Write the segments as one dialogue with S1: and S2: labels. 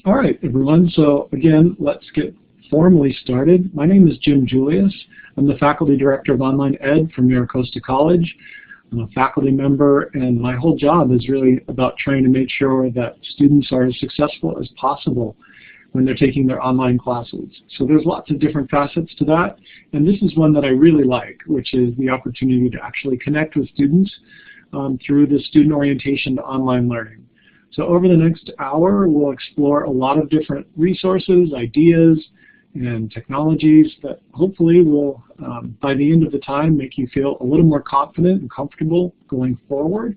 S1: All right, everyone. So again, let's get formally started. My name is Julius. I'm the Faculty Director of Online Ed from MiraCosta College. I'm a faculty member, and my whole job is really about trying to make sure that students are as successful as possible when they're taking their online classes. So there's lots of different facets to that, and this is one that I really like, which is the opportunity to actually connect with students through the student orientation to online learning. So over the next hour, we'll explore a lot of different resources, ideas, and technologies that hopefully will, by the end of the time, make you feel a little more confident and comfortable going forward.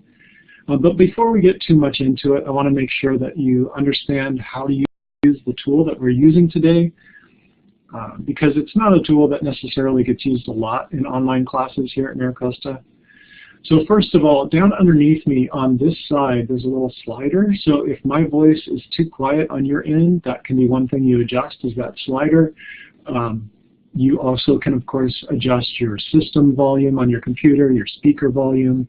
S1: But before we get too much into it, I want to make sure that you understand how to use the tool that we're using today, because it's not a tool that necessarily gets used a lot in online classes here at MiraCosta. So first of all, down underneath me on this side, there's a little slider. So if my voice is too quiet on your end, that can be one thing you adjust, is that slider. You also can, of course, adjust your system volume on your computer, your speaker volume,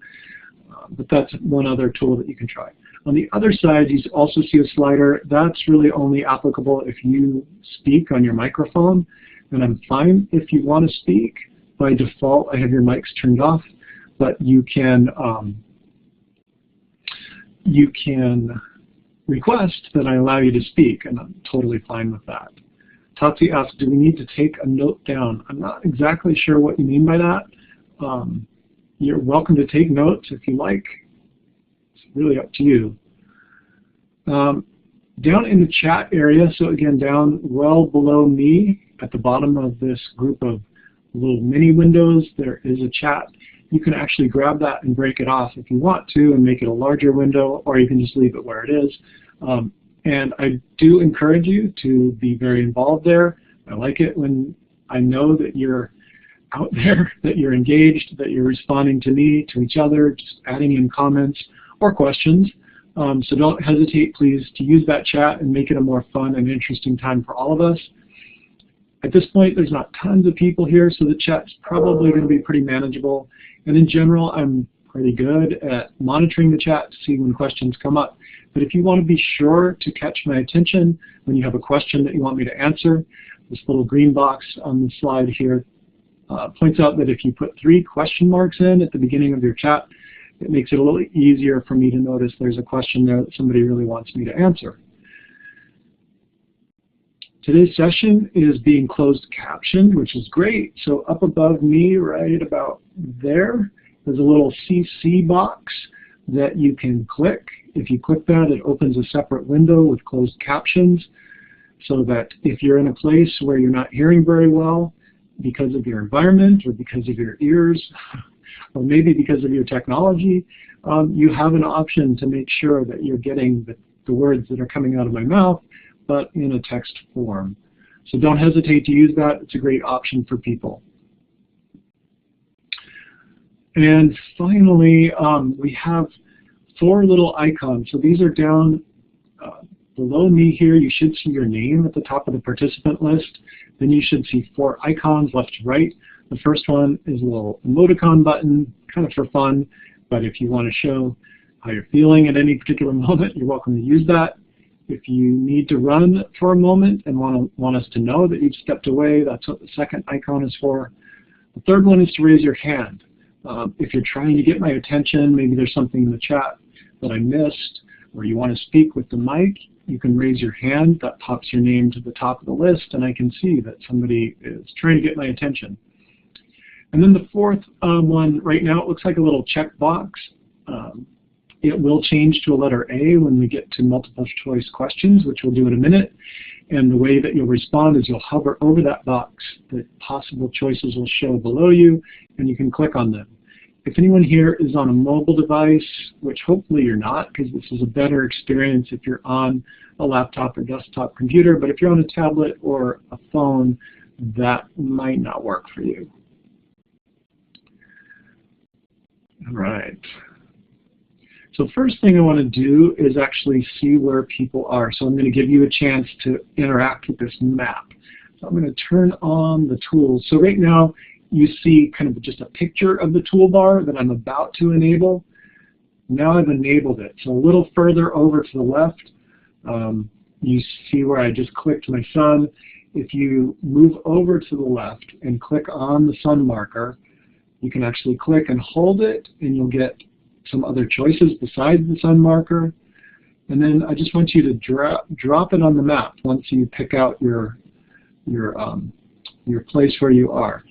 S1: but that's one other tool that you can try. On the other side, you also see a slider. That's really only applicable if you speak on your microphone, and I'm fine if you want to speak. By default, I have your mics turned off. But you can request that I allow you to speak, and I'm totally fine with that. Tatsi asks, do we need to take a note down? I'm not exactly sure what you mean by that. You're welcome to take notes if you like. It's really up to you. Down in the chat area, so again, down well below me at the bottom of this group of little mini windows, there is a chat. You can actually grab that and break it off if you want to and make it a larger window, or you can just leave it where it is. And I do encourage you to be very involved there. I like it when I know that you're out there, that you're engaged, that you're responding to me, to each other, just adding in comments or questions. So don't hesitate, please, to use that chat and make it a more fun and interesting time for all of us. At this point, there's not tons of people here, so the chat's probably going to be pretty manageable. And in general, I'm pretty good at monitoring the chat to see when questions come up. But if you want to be sure to catch my attention when you have a question that you want me to answer, this little green box on the slide here points out that if you put 3 question marks in at the beginning of your chat, it makes it a little easier for me to notice there's a question there that somebody really wants me to answer. Today's session is being closed captioned, which is great. So up above me, right about there, there's a little CC box that you can click. If you click that, it opens a separate window with closed captions, so that if you're in a place where you're not hearing very well because of your environment or because of your ears, or maybe because of your technology, you have an option to make sure that you're getting the words that are coming out of my mouth, but in a text form. So don't hesitate to use that. It's a great option for people. And finally, we have 4 little icons. So these are down below me here. You should see your name at the top of the participant list. Then you should see 4 icons left to right. The first one is a little emoticon button, kind of for fun, but if you want to show how you're feeling at any particular moment, you're welcome to use that. If you need to run for a moment and want us to know that you've stepped away, that's what the second icon is for. The third one is to raise your hand. If you're trying to get my attention, maybe there's something in the chat that I missed, or you want to speak with the mic, you can raise your hand. That pops your name to the top of the list, and I can see that somebody is trying to get my attention. And then the fourth one, right now it looks like a little checkbox. It will change to a letter A when we get to multiple choice questions, which we'll do in a minute. And the way that you'll respond is you'll hover over that box. The possible choices will show below you, and you can click on them. If anyone here is on a mobile device, which hopefully you're not, because this is a better experience if you're on a laptop or desktop computer, but if you're on a tablet or a phone, that might not work for you. All right. So first thing I want to do is actually see where people are. So I'm going to give you a chance to interact with this map. So I'm going to turn on the tools. So right now you see kind of just a picture of the toolbar that I'm about to enable. Now I've enabled it. So a little further over to the left, you see where I just clicked my sun. If you move over to the left and click on the sun marker, you can actually click and hold it, and you'll get some other choices besides the sun marker. And then I just want you to drop it on the map once you pick out your place where you are.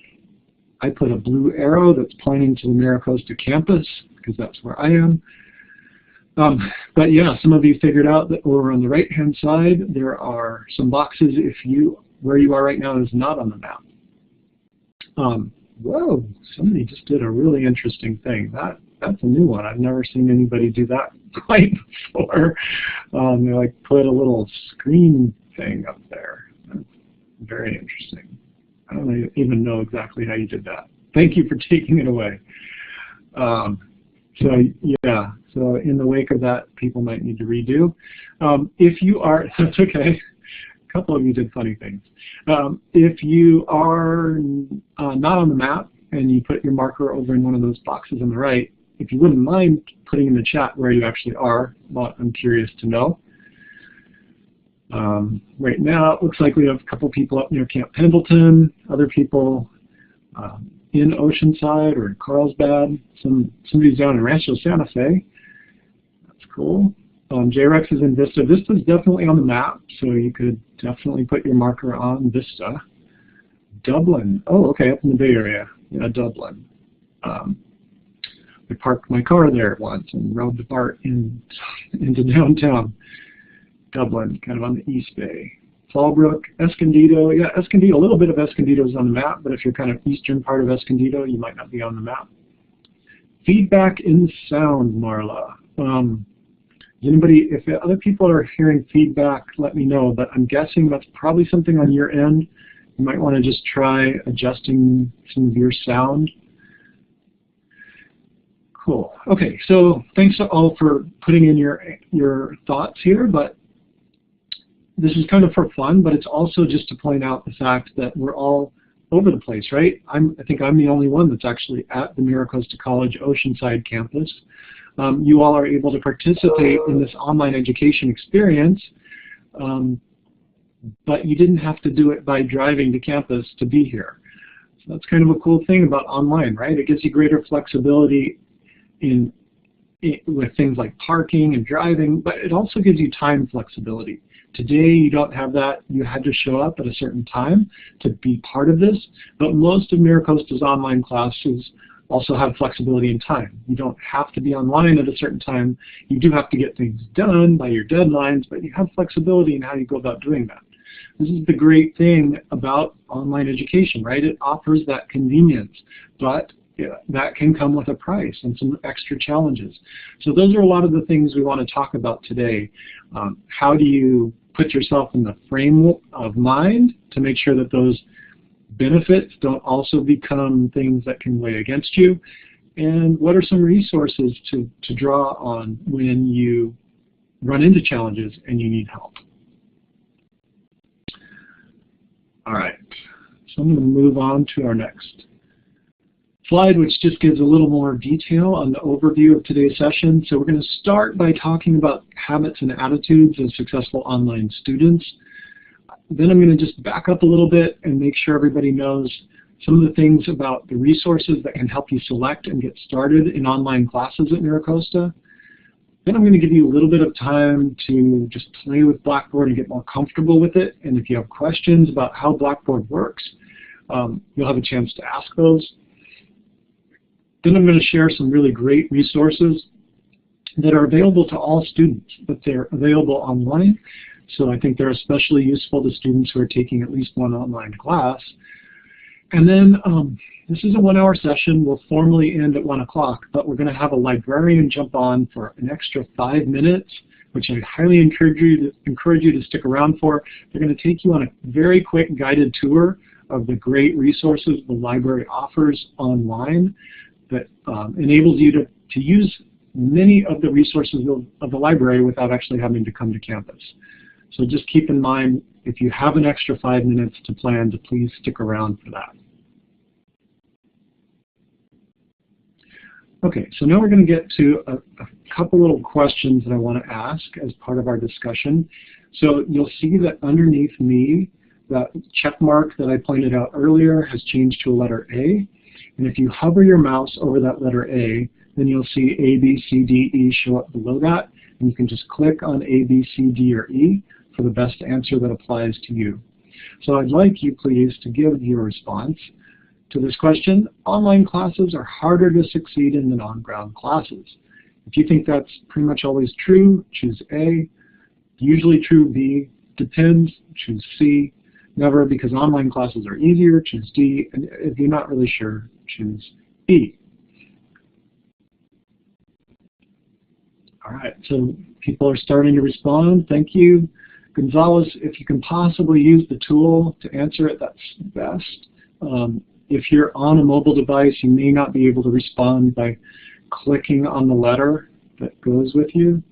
S1: I put a blue arrow that's pointing to the Miracosta campus because that's where I am. But yeah, some of you figured out that over on the right-hand side there are some boxes where you are right now is not on the map. Whoa, somebody just did a really interesting thing. That's a new one. I've never seen anybody do that quite before. They like put a little screen thing up there. That's very interesting. I don't even know exactly how you did that. Thank you for taking it away. So yeah, so in the wake of that, people might need to redo. If you are, that's okay. A couple of you did funny things. If you are not on the map and you put your marker over in one of those boxes on the right, if you wouldn't mind putting in the chat where you actually are, well, I'm curious to know. Right now, it looks like we have a couple people up near Camp Pendleton, other people in Oceanside or in Carlsbad, somebody's down in Rancho Santa Fe. That's cool. JREX is in Vista. Vista is definitely on the map, so you could definitely put your marker on Vista. Dublin. Oh, okay, up in the Bay Area. Yeah, Dublin. I parked my car there once and rode the BART into downtown Dublin, kind of on the East Bay. Fallbrook, Escondido. Yeah, Escondido, a little bit of Escondido is on the map, but if you're kind of eastern part of Escondido, you might not be on the map. Feedback in sound, Marla. Anybody, if other people are hearing feedback, let me know, but I'm guessing that's probably something on your end. You might want to just try adjusting some of your sound. Cool. Okay, so thanks to all for putting in your thoughts here, but this is kind of for fun, but it's also just to point out the fact that we're all over the place, right? I think I'm the only one that's actually at the Miracosta College Oceanside campus. You all are able to participate in this online education experience, but you didn't have to do it by driving to campus to be here. So that's kind of a cool thing about online, right? It gives you greater flexibility with things like parking and driving, but it also gives you time flexibility. Today you don't have that. You had to show up at a certain time to be part of this, but most of Miracosta's online classes also have flexibility in time. You don't have to be online at a certain time. You do have to get things done by your deadlines, but you have flexibility in how you go about doing that. This is the great thing about online education, right? It offers that convenience, but that can come with a price and some extra challenges. So those are a lot of the things we want to talk about today. How do you put yourself in the frame of mind to make sure that those benefits don't also become things that can weigh against you? And what are some resources to draw on when you run into challenges and you need help? All right, so I'm going to move on to our next slide, which just gives a little more detail on the overview of today's session. So we're going to start by talking about habits and attitudes of successful online students. Then I'm going to just back up a little bit and make sure everybody knows some of the things about the resources that can help you select and get started in online classes at Miracosta. Then I'm going to give you a little bit of time to just play with Blackboard and get more comfortable with it. And if you have questions about how Blackboard works, you'll have a chance to ask those. Then I'm going to share some really great resources that are available to all students, but they're available online. So I think they're especially useful to students who are taking at least one online class. And then this is a 1-hour session. We'll formally end at 1 o'clock, but we're going to have a librarian jump on for an extra 5 minutes, which I highly encourage you to stick around for. They're going to take you on a very quick guided tour of the great resources the library offers online that enables you to use many of the resources of the library without actually having to come to campus. So just keep in mind, if you have an extra 5 minutes to plan, to please stick around for that. Okay, so now we're going to get to a couple little questions that I want to ask as part of our discussion. So you'll see that underneath me, that check mark that I pointed out earlier has changed to a letter A. And if you hover your mouse over that letter A, then you'll see A, B, C, D, E show up below that. And you can just click on A, B, C, D, or E for the best answer that applies to you. So I'd like you, please, to give your response to this question. Online classes are harder to succeed in than on-ground classes. If you think that's pretty much always true, choose A. Usually true, B. Depends, choose C. Never, because online classes are easier, choose D. And if you're not really sure, choose E. All right, so people are starting to respond. Thank you. Gonzalez, if you can possibly use the tool to answer it, that's best. If you're on a mobile device, you may not be able to respond by clicking on the letter that goes with you.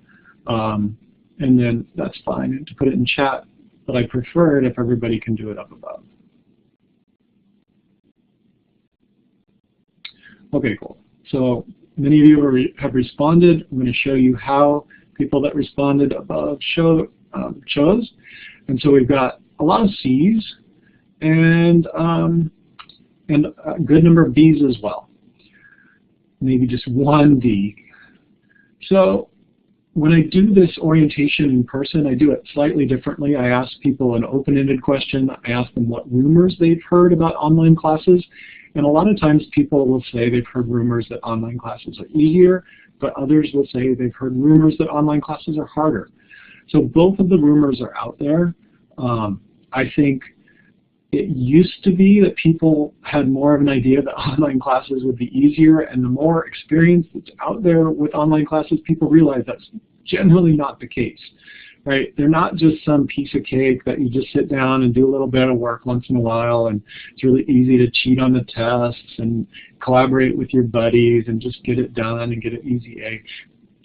S1: And then that's fine. And to put it in chat, but I prefer it if everybody can do it up above. Okay, cool. So many of you have responded. I'm going to show you how people that responded above chose. And so we've got a lot of C's and a good number of B's as well. Maybe just one D. So when I do this orientation in person, I do it slightly differently. I ask people an open-ended question. I ask them what rumors they've heard about online classes. And a lot of times people will say they've heard rumors that online classes are easier, but others will say they've heard rumors that online classes are harder. So both of the rumors are out there. I think it used to be that people had more of an idea that online classes would be easier, and the more experience that's out there with online classes, people realize that's generally not the case, right? They're not just some piece of cake that you just sit down and do a little bit of work once in a while, and it's really easy to cheat on the tests and collaborate with your buddies and just get it done and get an easy A.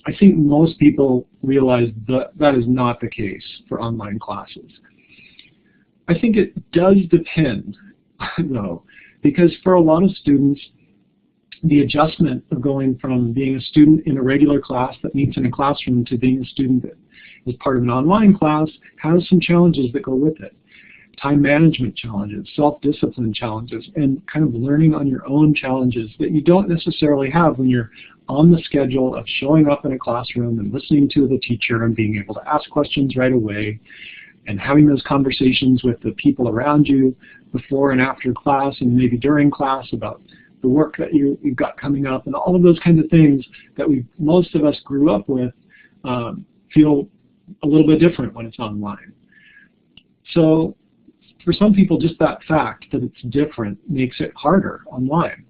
S1: I think most people realize that that is not the case for online classes. I think it does depend, though, because for a lot of students, the adjustment of going from being a student in a regular class that meets in a classroom to being a student that is part of an online class has some challenges that go with it. Time management challenges, self-discipline challenges, and kind of learning on your own challenges that you don't necessarily have when you're on the schedule of showing up in a classroom and listening to the teacher and being able to ask questions right away, and having those conversations with the people around you before and after class and maybe during class about the work that you've got coming up, and all of those kinds of things that most of us grew up with feel a little bit different when it's online. So for some people, just that fact that it's different makes it harder online.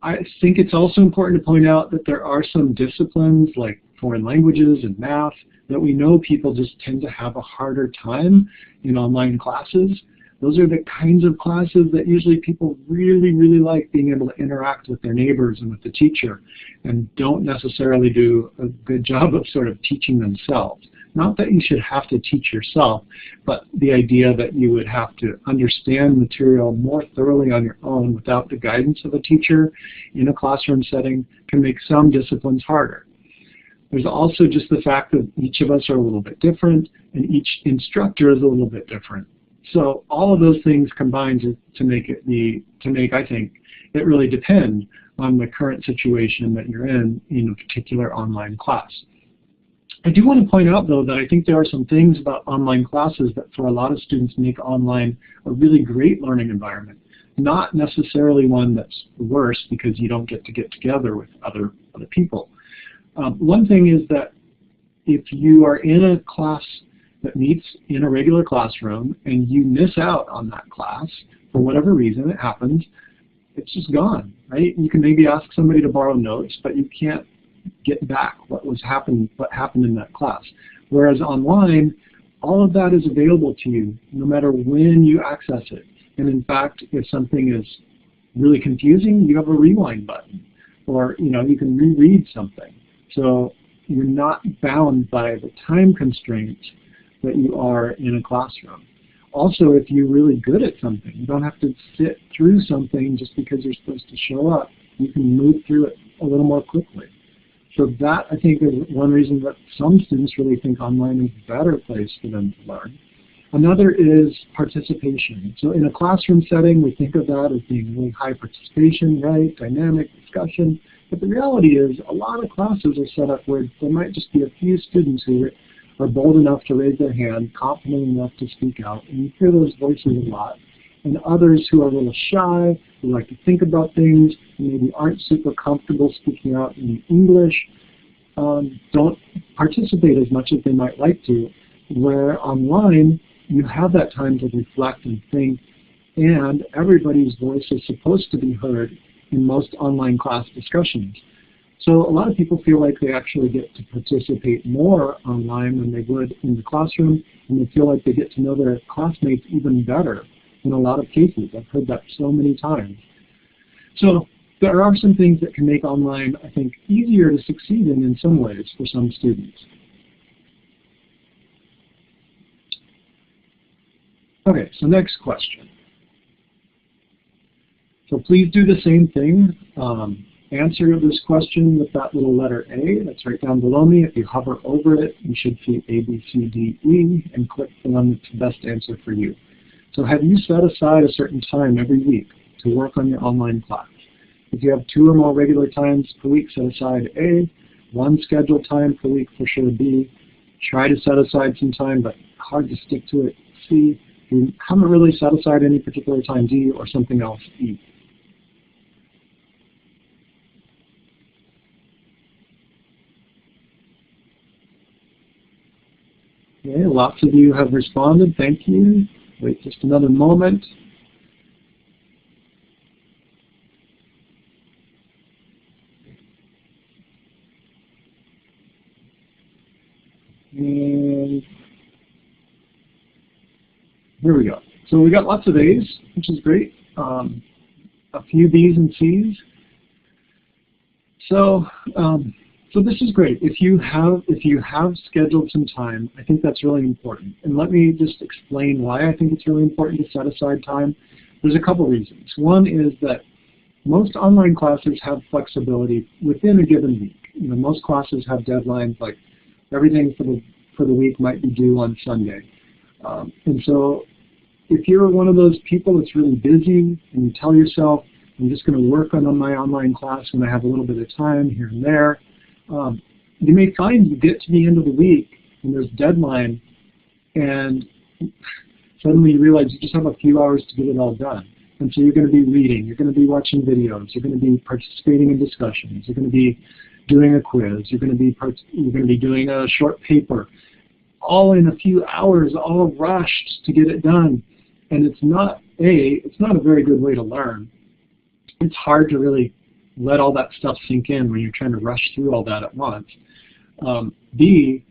S1: I think it's also important to point out that there are some disciplines like foreign languages and math that we know people just tend to have a harder time in online classes. Those are the kinds of classes that usually people really, really like being able to interact with their neighbors and with the teacher, and don't necessarily do a good job of sort of teaching themselves. Not that you should have to teach yourself, but the idea that you would have to understand material more thoroughly on your own without the guidance of a teacher in a classroom setting can make some disciplines harder. There's also just the fact that each of us are a little bit different, and each instructor is a little bit different. So all of those things combine to make, I think, it really depend on the current situation that you're in a particular online class. I do want to point out, though, that I think there are some things about online classes that for a lot of students make online a really great learning environment. Not necessarily one that's worse because you don't get together with other people. One thing is that if you are in a class that meets in a regular classroom and you miss out on that class, for whatever reason it happens, it's just gone, right? You can maybe ask somebody to borrow notes, but you can't get back what happened in that class. Whereas online, all of that is available to you no matter when you access it. And in fact, if something is really confusing, you have a rewind button, or you can reread something. So you're not bound by the time constraints that you are in a classroom. Also, if you're really good at something, you don't have to sit through something just because you're supposed to show up. You can move through it a little more quickly. So that, I think, is one reason that some students really think online is a better place for them to learn. Another is participation. So in a classroom setting, we think of that as being really high participation, right? Dynamic discussion. But the reality is a lot of classes are set up where there might just be a few students who are bold enough to raise their hand, confident enough to speak out, and you hear those voices a lot. And others who are a little shy, who like to think about things, and maybe aren't super comfortable speaking out in English, don't participate as much as they might like to, where online you have that time to reflect and think, and everybody's voice is supposed to be heard in most online class discussions. So a lot of people feel like they actually get to participate more online than they would in the classroom, and they feel like they get to know their classmates even better in a lot of cases. I've heard that so many times. So there are some things that can make online, I think, easier to succeed in some ways for some students. Okay, so next question. So please do the same thing. Answer this question with that little letter A that's right down below me. If you hover over it, you should see A, B, C, D, E, and click the one that's the best answer for you. So have you set aside a certain time every week to work on your online class? If you have 2 or more regular times per week, set aside A. 1 scheduled time per week for sure B. Try to set aside some time, but hard to stick to it, C. If you haven't really set aside any particular time, D, or something else, E. Okay, lots of you have responded. Thank you. Wait just another moment. And here we go. So we got lots of A's, which is great. A few B's and C's. So this is great. If you have scheduled some time, I think that's really important. And let me just explain why I think it's really important to set aside time. There's a couple reasons. One is that most online classes have flexibility within a given week. You know, most classes have deadlines, like everything for the week might be due on Sunday. And so if you're one of those people that's really busy and you tell yourself, I'm just going to work on my online class when I have a little bit of time here and there, you may find you get to the end of the week and there's a deadline and suddenly you realize you just have a few hours to get it all done. And so you're going to be reading, you're going to be watching videos, you're going to be participating in discussions, you're going to be doing a quiz, you're going to be doing a short paper, all in a few hours, all rushed to get it done. And it's not a very good way to learn. It's hard to really let all that stuff sink in when you're trying to rush through all that at once. B,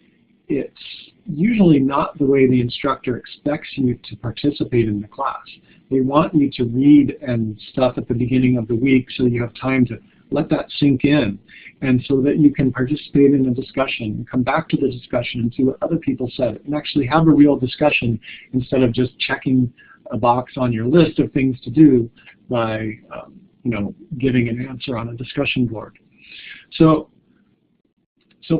S1: it's usually not the way the instructor expects you to participate in the class. They want you to read and stuff at the beginning of the week so you have time to let that sink in, and so that you can participate in a discussion, come back to the discussion and see what other people said, and actually have a real discussion instead of just checking a box on your list of things to do by giving an answer on a discussion board. So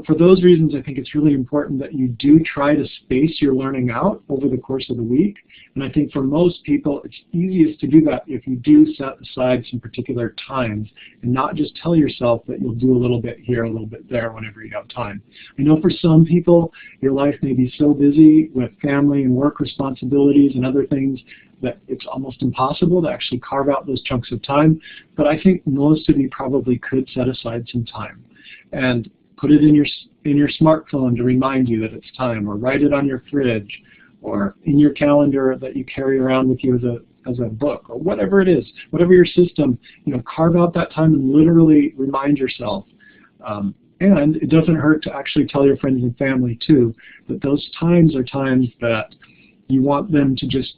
S1: for those reasons, I think it's really important that you do try to space your learning out over the course of the week. And I think for most people, it's easiest to do that if you do set aside some particular times and not just tell yourself that you'll do a little bit here, a little bit there whenever you have time. I know for some people, your life may be so busy with family and work responsibilities and other things that it's almost impossible to actually carve out those chunks of time. But I think most of you probably could set aside some time and put it in your smartphone to remind you that it's time, or write it on your fridge, or in your calendar that you carry around with you as a book, or whatever it is, whatever your system, carve out that time and literally remind yourself. And it doesn't hurt to actually tell your friends and family too that those times are times that you want them to just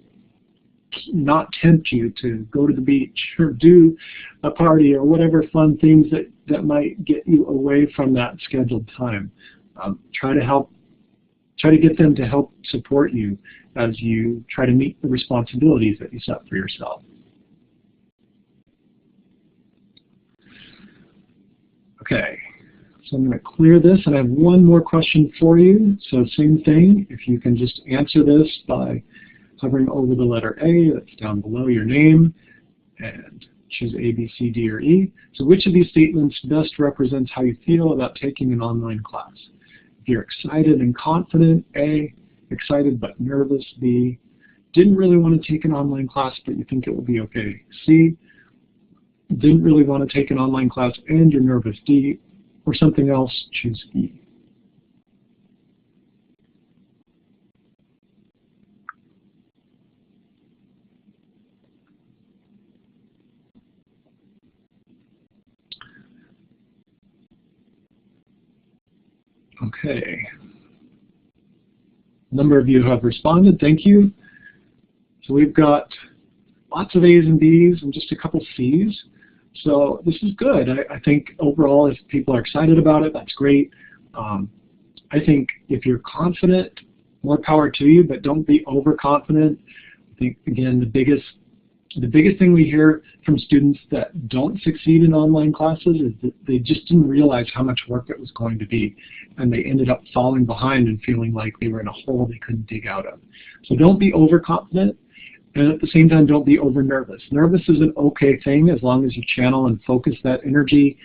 S1: not tempt you to go to the beach or do a party or whatever fun things that might get you away from that scheduled time. Try to help try to get them to help support you as you try to meet the responsibilities that you set for yourself. Okay, so I'm going to clear this, and I have one more question for you. So same thing, if you can just answer this by hovering over the letter A, that's down below your name, and choose A, B, C, D, or E. So which of these statements best represents how you feel about taking an online class? If you're excited and confident, A, excited but nervous, B, didn't really want to take an online class but you think it will be okay, C, didn't really want to take an online class and you're nervous, D, or something else, choose E. Okay. A number of you have responded. Thank you. So we've got lots of A's and B's and just a couple C's. So this is good. I think overall, if people are excited about it, that's great. I think if you're confident, more power to you, but don't be overconfident. I think, again, the biggest thing we hear from students that don't succeed in online classes is that they just didn't realize how much work it was going to be, and they ended up falling behind and feeling like they were in a hole they couldn't dig out of. So don't be overconfident, and at the same time don't be over nervous. Nervous is an okay thing as long as you channel and focus that energy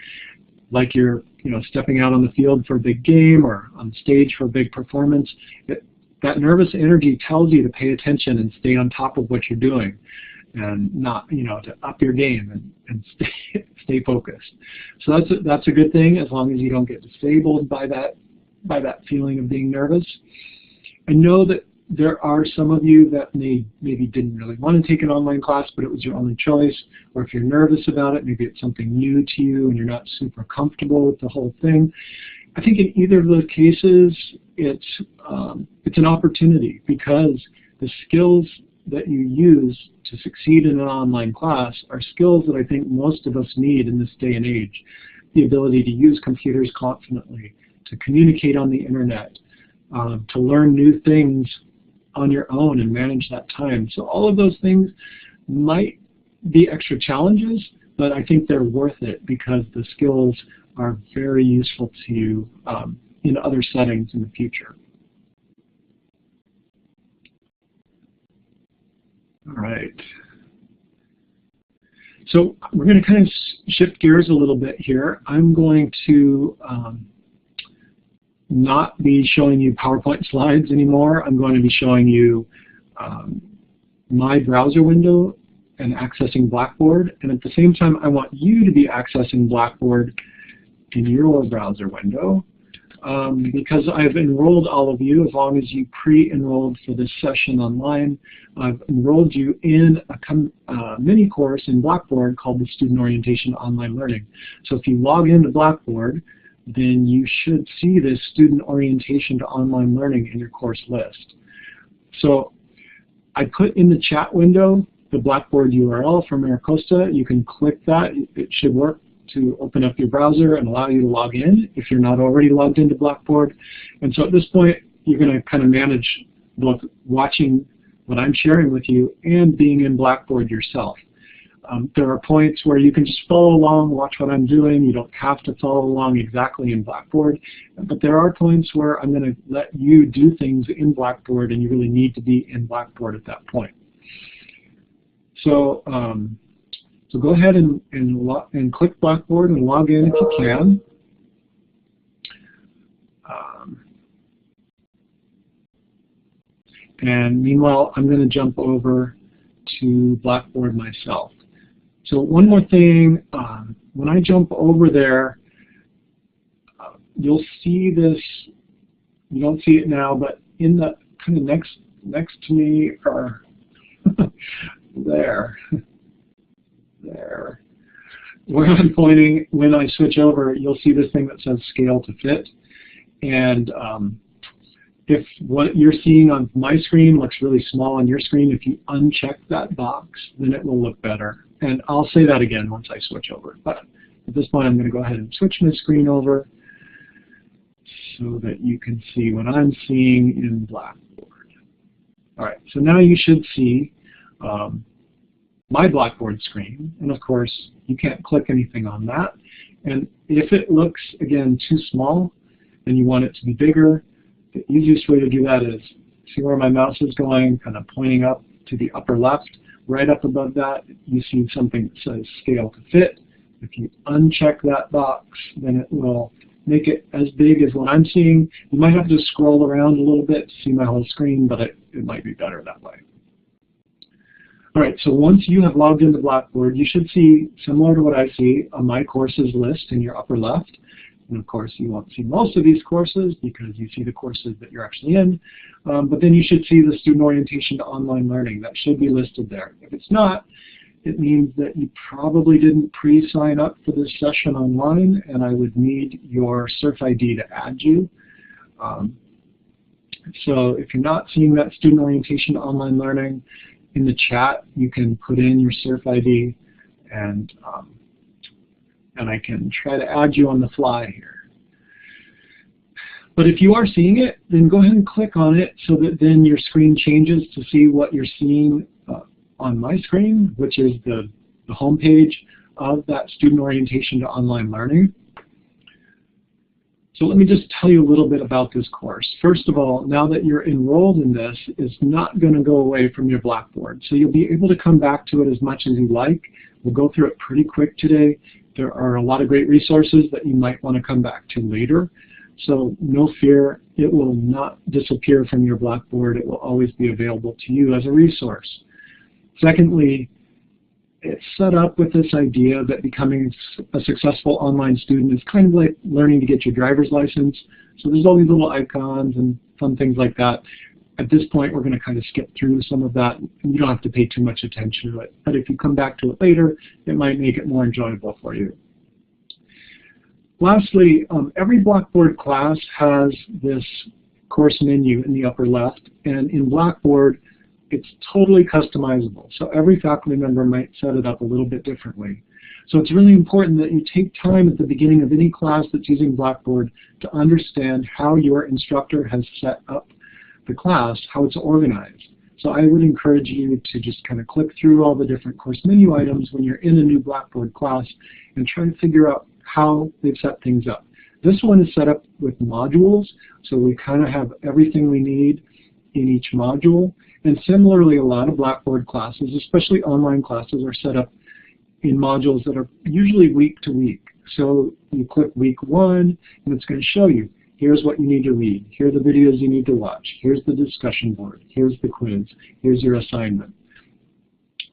S1: like you're stepping out on the field for a big game or on stage for a big performance. That nervous energy tells you to pay attention and stay on top of what you're doing, and not, to up your game and stay focused. So that's a good thing as long as you don't get disabled by that feeling of being nervous. I know that there are some of you that maybe didn't really want to take an online class, but it was your only choice, or if you're nervous about it, maybe it's something new to you and you're not super comfortable with the whole thing. I think in either of those cases, it's an opportunity, because the skills that you use to succeed in an online class are skills that I think most of us need in this day and age. The ability to use computers confidently, to communicate on the internet, to learn new things on your own and manage that time. So all of those things might be extra challenges, but I think they're worth it because the skills are very useful to you in other settings in the future. All right. So we're going to kind of shift gears a little bit here. I'm going to not be showing you PowerPoint slides anymore. I'm going to be showing you my browser window and accessing Blackboard. And at the same time, I want you to be accessing Blackboard in your browser window. Because I've enrolled all of you, as long as you pre-enrolled for this session online, I've enrolled you in a mini course in Blackboard called the Student Orientation Online Learning. So if you log into Blackboard, then you should see this Student Orientation to Online Learning in your course list. So I put in the chat window the Blackboard URL from Maricosta. You can click that. It should work to open up your browser and allow you to log in if you're not already logged into Blackboard. And so at this point, you're going to kind of manage both watching what I'm sharing with you and being in Blackboard yourself. There are points where you can just follow along, watch what I'm doing. You don't have to follow along exactly in Blackboard. But there are points where I'm going to let you do things in Blackboard, and you really need to be in Blackboard at that point. So, so go ahead and click Blackboard and log in if you can. And meanwhile, I'm going to jump over to Blackboard myself. So one more thing, when I jump over there, you'll see this. You don't see it now, but in the kind of next to me, or there. Where I'm pointing, when I switch over, you'll see this thing that says Scale to Fit. And if what you're seeing on my screen looks really small on your screen, if you uncheck that box, then it will look better. And I'll say that again once I switch over. But at this point, I'm going to go ahead and switch my screen over. so that you can see what I'm seeing in Blackboard. All right, so now you should see my Blackboard screen, and of course you can't click anything on that. And if it looks, again, too small and you want it to be bigger, the easiest way to do that is, see where my mouse is going, kind of pointing up to the upper left. Right up above that, you see something that says Scale to Fit. If you uncheck that box, then it will make it as big as what I'm seeing. You might have to scroll around a little bit to see my whole screen, but it might be better that way. All right, so once you have logged into Blackboard, you should see, similar to what I see, a My Courses list in your upper left. And of course, you won't see most of these courses because you see the courses that you're actually in. But then you should see the Student Orientation to Online Learning. That should be listed there. If it's not, it means that you probably didn't pre-sign up for this session online, and I would need your Surf ID to add you. So if you're not seeing that Student Orientation to Online Learning, in the chat you can put in your Surf ID, and I can try to add you on the fly here. But if you are seeing it, then go ahead and click on it so that then your screen changes to see what you're seeing on my screen, which is the home page of that Student Orientation to Online Learning. So let me just tell you a little bit about this course. First of all, now that you're enrolled in this, it's not going to go away from your Blackboard. So you'll be able to come back to it as much as you like. We'll go through it pretty quick today. There are a lot of great resources that you might want to come back to later. So no fear, it will not disappear from your Blackboard. It will always be available to you as a resource. Secondly, it's set up with this idea that becoming a successful online student is kind of like learning to get your driver's license. So there's all these little icons and fun things like that. At this point, we're going to kind of skip through some of that, and you don't have to pay too much attention to it. But if you come back to it later, it might make it more enjoyable for you. Lastly, every Blackboard class has this course menu in the upper left, and in Blackboard, it's totally customizable. So every faculty member might set it up a little bit differently. So it's really important that you take time at the beginning of any class that's using Blackboard to understand how your instructor has set up the class, how it's organized. So I would encourage you to just kind of click through all the different course menu items when you're in a new Blackboard class and try to figure out how they've set things up. This one is set up with modules, so we kind of have everything we need in each module. And similarly, a lot of Blackboard classes, especially online classes, are set up in modules that are usually week to week. So you click week 1, and it's going to show you, here's what you need to read, here are the videos you need to watch, here's the discussion board, here's the quiz, here's your assignment.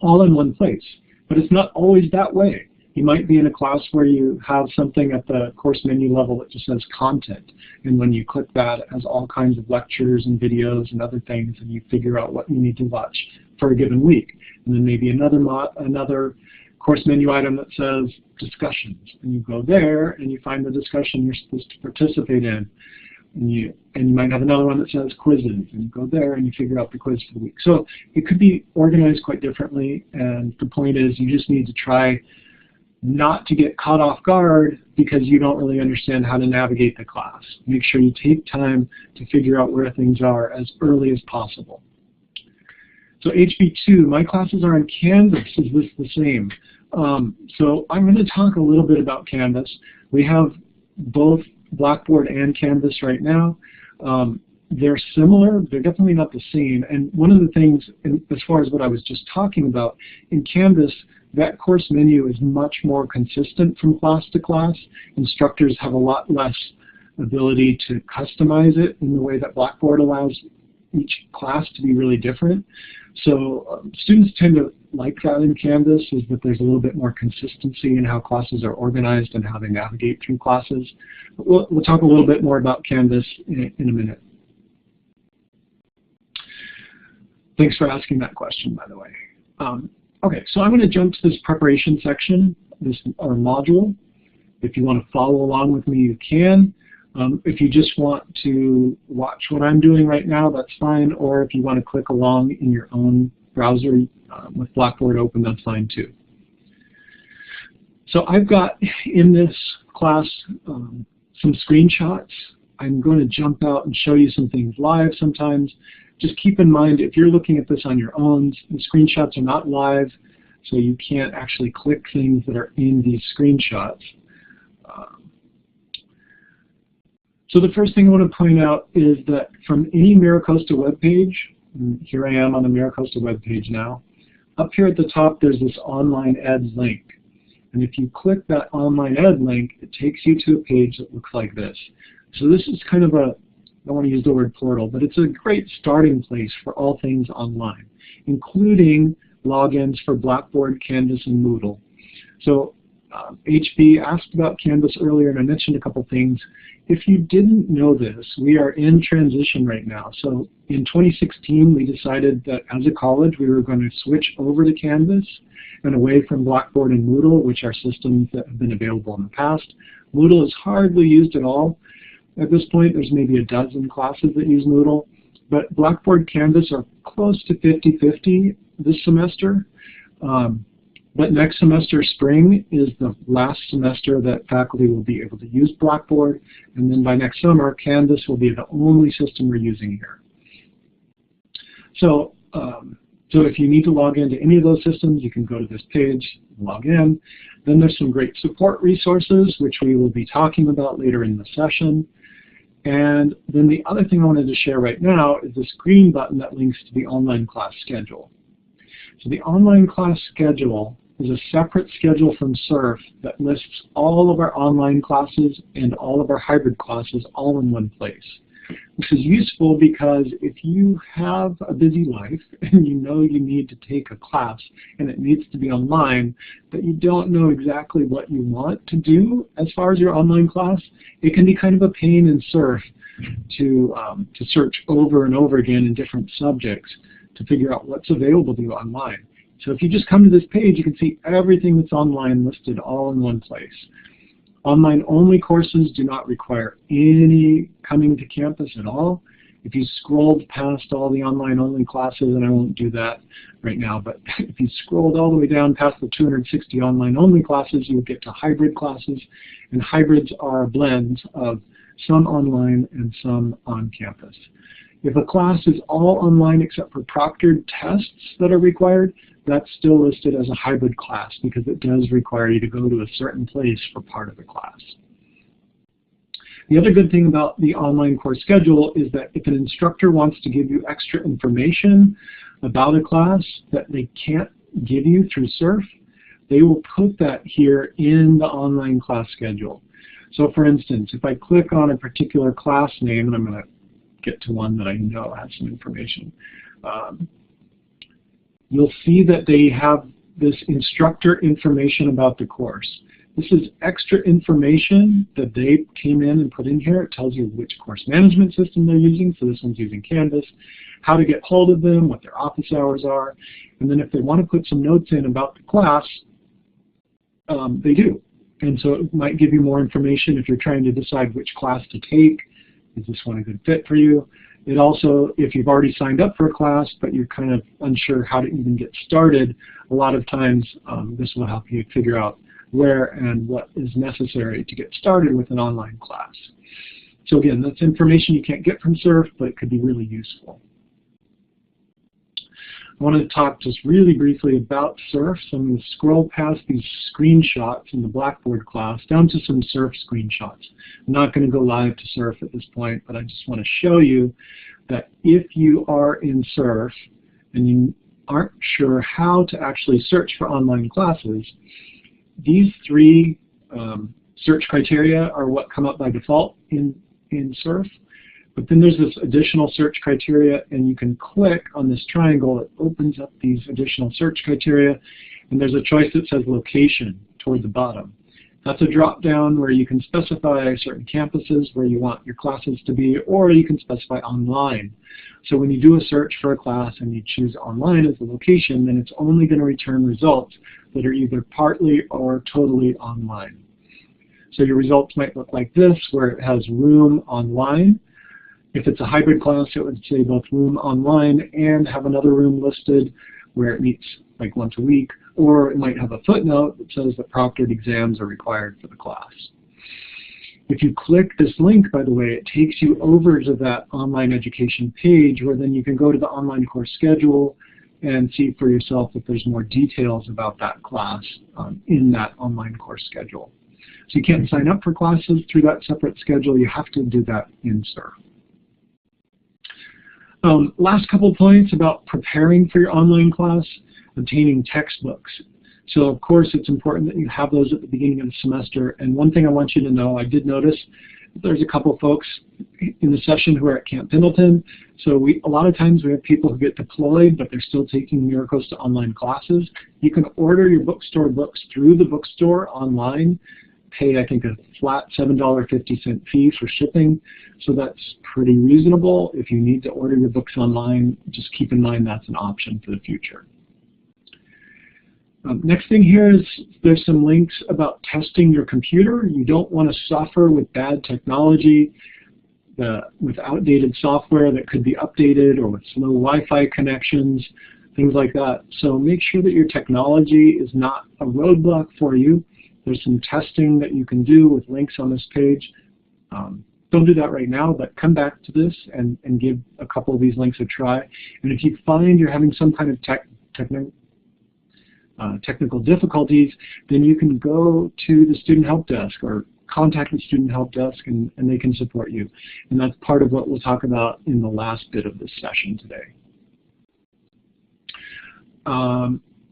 S1: All in one place. But it's not always that way. You might be in a class where you have something at the course menu level that just says content, and when you click that, it has all kinds of lectures and videos and other things, and you figure out what you need to watch for a given week. And then maybe another course menu item that says discussions, and you go there and you find the discussion you're supposed to participate in. And you might have another one that says quizzes, and you go there and you figure out the quiz for the week. So it could be organized quite differently, and the point is you just need to try not to get caught off guard because you don't really understand how to navigate the class. Make sure you take time to figure out where things are as early as possible. So HB2, my classes are on Canvas. Is this the same? So I'm going to talk a little bit about Canvas. We have both Blackboard and Canvas right now. They're similar, they're definitely not the same. And one of the things, as far as what I was just talking about, in Canvas, that course menu is much more consistent from class to class. Instructors have a lot less ability to customize it in the way that Blackboard allows each class to be really different. So students tend to like that in Canvas, is that there's a little bit more consistency in how classes are organized and how they navigate through classes. But we'll talk a little bit more about Canvas in a minute. Thanks for asking that question, by the way. Okay, so I'm going to jump to this preparation section, this module. If you want to follow along with me, you can. If you just want to watch what I'm doing right now, that's fine. Or if you want to click along in your own browser with Blackboard open, that's fine too. So I've got in this class some screenshots I'm going to jump out and show you some things live sometimes. Just keep in mind, if you're looking at this on your own, the screenshots are not live, so you can't actually click things that are in these screenshots. So the first thing I want to point out is that from any MiraCosta web page, and here I am on the MiraCosta web page now, up here at the top there's this online ed link. And if you click that online ed link, it takes you to a page that looks like this. So this is kind of a, I don't want to use the word portal, but it's a great starting place for all things online, including logins for Blackboard, Canvas, and Moodle. So HB asked about Canvas earlier, and I mentioned a couple things. If you didn't know this, we are in transition right now. So in 2016, we decided that as a college, we were going to switch over to Canvas and away from Blackboard and Moodle, which are systems that have been available in the past. Moodle is hardly used at all. At this point, there's maybe a dozen classes that use Moodle, but Blackboard, Canvas are close to 50-50 this semester. But next semester, spring, is the last semester that faculty will be able to use Blackboard, and then by next summer, Canvas will be the only system we're using here. So, so if you need to log into any of those systems, you can go to this page, log in. Then there's some great support resources, which we will be talking about later in the session. And then the other thing I wanted to share right now is this green button that links to the online class schedule. So the online class schedule is a separate schedule from SURF that lists all of our online classes and all of our hybrid classes all in one place. This is useful because if you have a busy life and you know you need to take a class and it needs to be online, but you don't know exactly what you want to do as far as your online class, it can be kind of a pain in SURF to search over and over again in different subjects to figure out what's available to you online. So if you just come to this page, you can see everything that's online listed all in one place. Online-only courses do not require any coming to campus at all. If you scrolled past all the online-only classes, and I won't do that right now, but if you scrolled all the way down past the 260 online-only classes, you would get to hybrid classes, and hybrids are blends of some online and some on campus. If a class is all online except for proctored tests that are required, that's still listed as a hybrid class because it does require you to go to a certain place for part of the class. The other good thing about the online course schedule is that if an instructor wants to give you extra information about a class that they can't give you through SURF, they will put that here in the online class schedule. So for instance, if I click on a particular class name, and I'm going to get to one that I know has some information, you'll see that they have this instructor information about the course. This is extra information that they came in and put in here. It tells you which course management system they're using, so this one's using Canvas, how to get hold of them, what their office hours are, and then if they want to put some notes in about the class, they do. And so it might give you more information if you're trying to decide which class to take. Is this one a good fit for you? It also, if you've already signed up for a class, but you're kind of unsure how to even get started, a lot of times this will help you figure out where and what is necessary to get started with an online class. So again, that's information you can't get from SURF, but it could be really useful. I want to talk just really briefly about SURF. So I'm going to scroll past these screenshots in the Blackboard class down to some SURF screenshots. I'm not going to go live to SURF at this point, but I just want to show you that if you are in SURF and you aren't sure how to actually search for online classes, these three search criteria are what come up by default in SURF. But then there's this additional search criteria, and you can click on this triangle. It opens up these additional search criteria, and there's a choice that says location toward the bottom. That's a drop-down where you can specify certain campuses where you want your classes to be, or you can specify online. So when you do a search for a class and you choose online as the location, then it's only going to return results that are either partly or totally online. So your results might look like this, where it has room online. If it's a hybrid class, it would say both room online and have another room listed where it meets like once a week, or it might have a footnote that says that proctored exams are required for the class. If you click this link, by the way, it takes you over to that online education page where then you can go to the online course schedule and see for yourself if there's more details about that class in that online course schedule. So you can't sign up for classes through that separate schedule. You have to do that in SURF. Last couple points about preparing for your online class, obtaining textbooks. So of course it's important that you have those at the beginning of the semester. And one thing I want you to know, I did notice there's a couple folks in the session who are at Camp Pendleton. So a lot of times we have people who get deployed, but they're still taking MiraCosta online classes. You can order your bookstore books through the bookstore online, pay I think a flat $7.50 fee for shipping. So that's pretty reasonable. If you need to order your books online, just keep in mind that's an option for the future. Next thing here is there's some links about testing your computer. You don't want to suffer with bad technology, with outdated software that could be updated, or with slow Wi-Fi connections, things like that. So make sure that your technology is not a roadblock for you. There's some testing that you can do with links on this page. Don't do that right now, but come back to this and give a couple of these links a try. And if you find you're having some kind of technical difficulties, then you can go to the student help desk or contact the student help desk and they can support you. And that's part of what we'll talk about in the last bit of this session today.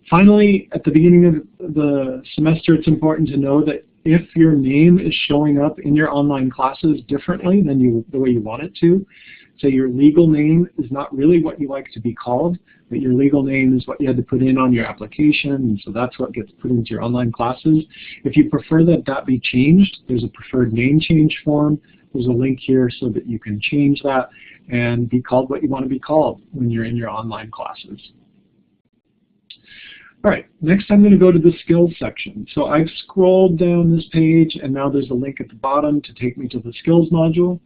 S1: Finally, at the beginning of the semester, it's important to know that if your name is showing up in your online classes differently than the way you want it to, so your legal name is not really what you like to be called, but your legal name is what you had to put in on your application, and so that's what gets put into your online classes. If you prefer that that be changed, there's a preferred name change form. There's a link here so that you can change that and be called what you want to be called when you're in your online classes. All right, next I'm going to go to the skills section. So I've scrolled down this page and now there's a link at the bottom to take me to the skills module.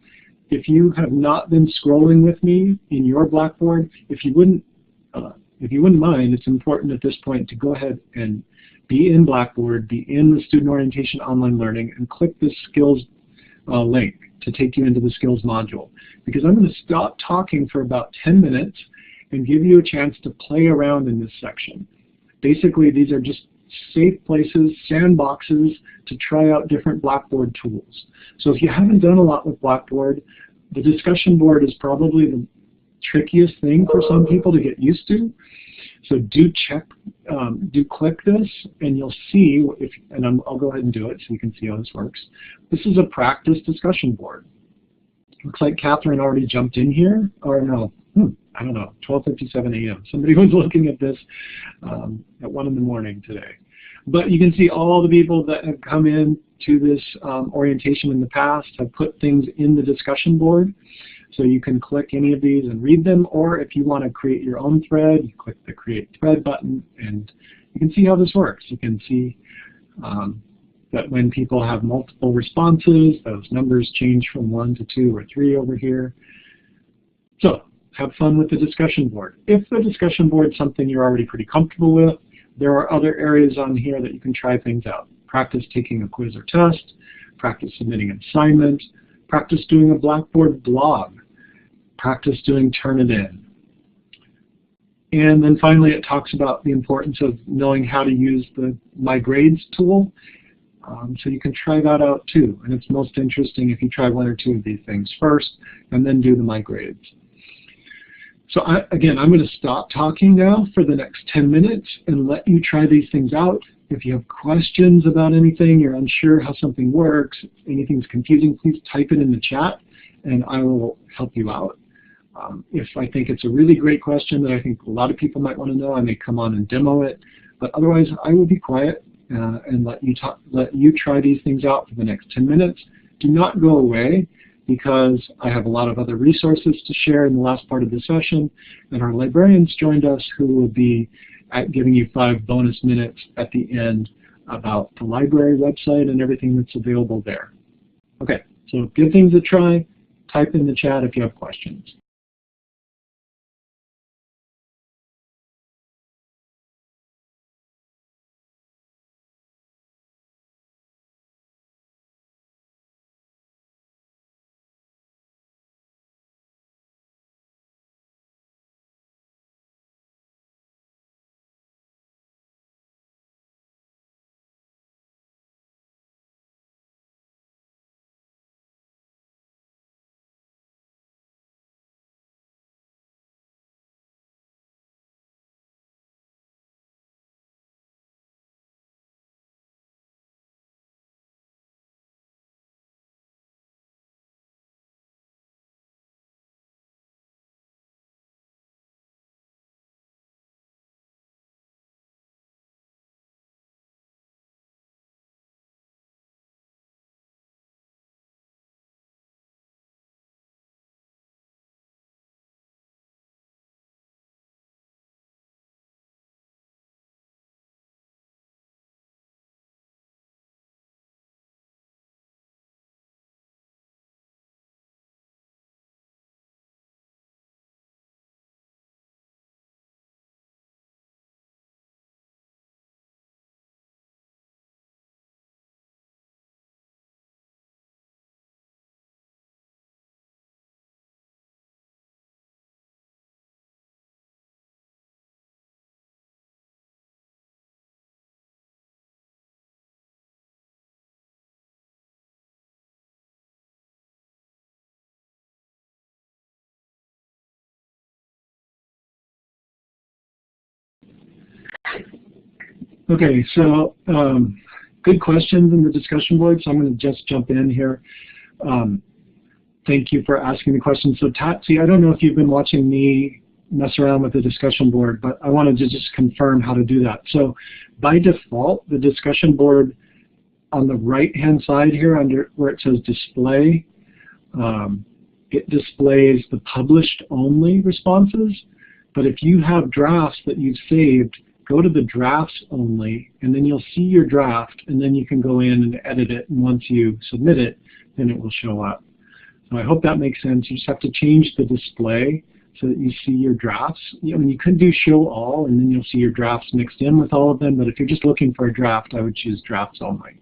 S1: If you have not been scrolling with me in your Blackboard, if you wouldn't mind, it's important at this point to go ahead and be in Blackboard, be in the Student Orientation Online Learning, and click this skills link to take you into the skills module. Because I'm going to stop talking for about 10 minutes and give you a chance to play around in this section. Basically, these are just safe places, sandboxes, to try out different Blackboard tools. So if you haven't done a lot with Blackboard, the discussion board is probably the trickiest thing for some people to get used to. So do click this, and you'll see, I'll go ahead and do it so you can see how this works. This is a practice discussion board. Looks like Catherine already jumped in here, or no, I don't know, 12:57 a.m. Somebody was looking at this at 1 in the morning today. But you can see all the people that have come in to this orientation in the past have put things in the discussion board. So you can click any of these and read them, or if you want to create your own thread, you click the Create Thread button, and you can see how this works. You can see that when people have multiple responses, those numbers change from 1 to 2 or 3 over here. So have fun with the discussion board. If the discussion board is something you're already pretty comfortable with, there are other areas on here that you can try things out. Practice taking a quiz or test, practice submitting an assignment, practice doing a Blackboard blog, practice doing Turnitin. And then finally it talks about the importance of knowing how to use the My Grades tool. So you can try that out too. And it's most interesting if you try 1 or 2 of these things first and then do the My Grades. So again, I'm going to stop talking now for the next 10 minutes and let you try these things out. If you have questions about anything, you're unsure how something works, anything's confusing, please type it in the chat and I will help you out. If I think it's a really great question that I think a lot of people might want to know, I may come on and demo it. But otherwise, I will be quiet and let you try these things out for the next 10 minutes. Do not go away, because I have a lot of other resources to share in the last part of the session, and our librarians joined us who will be giving you 5 bonus minutes at the end about the library website and everything that's available there. Okay, so give things a try. Type in the chat if you have questions. Okay, so good questions in the discussion board, so I'm going to just jump in here. Thank you for asking the question. So Tatsy, I don't know if you've been watching me mess around with the discussion board, but I wanted to just confirm how to do that. So by default, the discussion board on the right-hand side here under where it says display, it displays the published only responses. But if you have drafts that you've saved, go to the drafts only, and then you'll see your draft, and then you can go in and edit it, and once you submit it, then it will show up. So I hope that makes sense. You just have to change the display so that you see your drafts. You could do show all, and then you'll see your drafts mixed in with all of them, but if you're just looking for a draft, I would choose drafts only.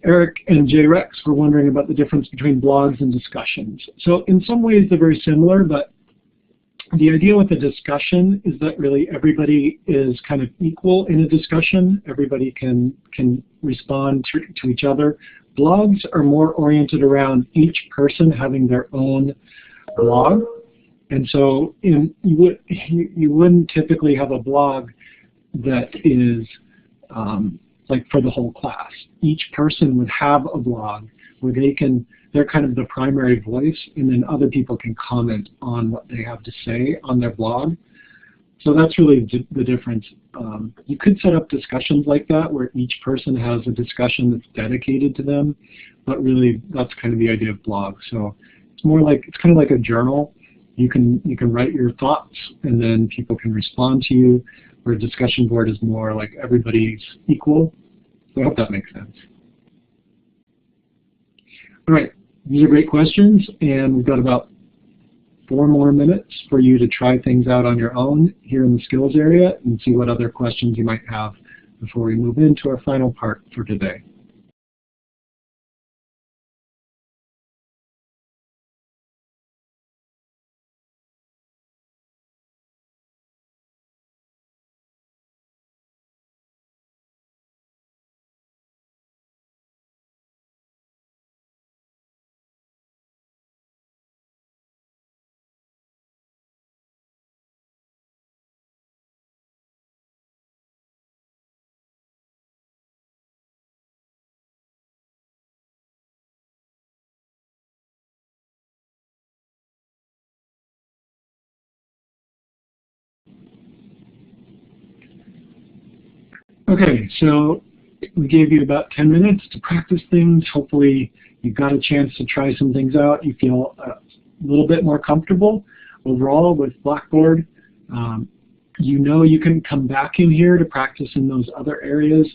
S1: Eric and J-Rex were wondering about the difference between blogs and discussions. So in some ways they're very similar, but the idea with a discussion is that really everybody is kind of equal in a discussion. Everybody can respond to each other. Blogs are more oriented around each person having their own blog. And so you wouldn't typically have a blog that is like for the whole class. Each person would have a blog where they're kind of the primary voice, and then other people can comment on what they have to say on their blog. So that's really the difference. You could set up discussions like that where each person has a discussion that's dedicated to them, but really that's kind of the idea of blog. So it's kind of like a journal. You can write your thoughts, and then people can respond to you, where a discussion board is more like everybody's equal. So I hope that makes sense. All right, these are great questions, and we've got about 4 more minutes for you to try things out on your own here in the skills area and see what other questions you might have before we move into our final part for today. Okay, so we gave you about 10 minutes to practice things. Hopefully you got a chance to try some things out. You feel a little bit more comfortable overall with Blackboard. You can come back in here to practice in those other areas.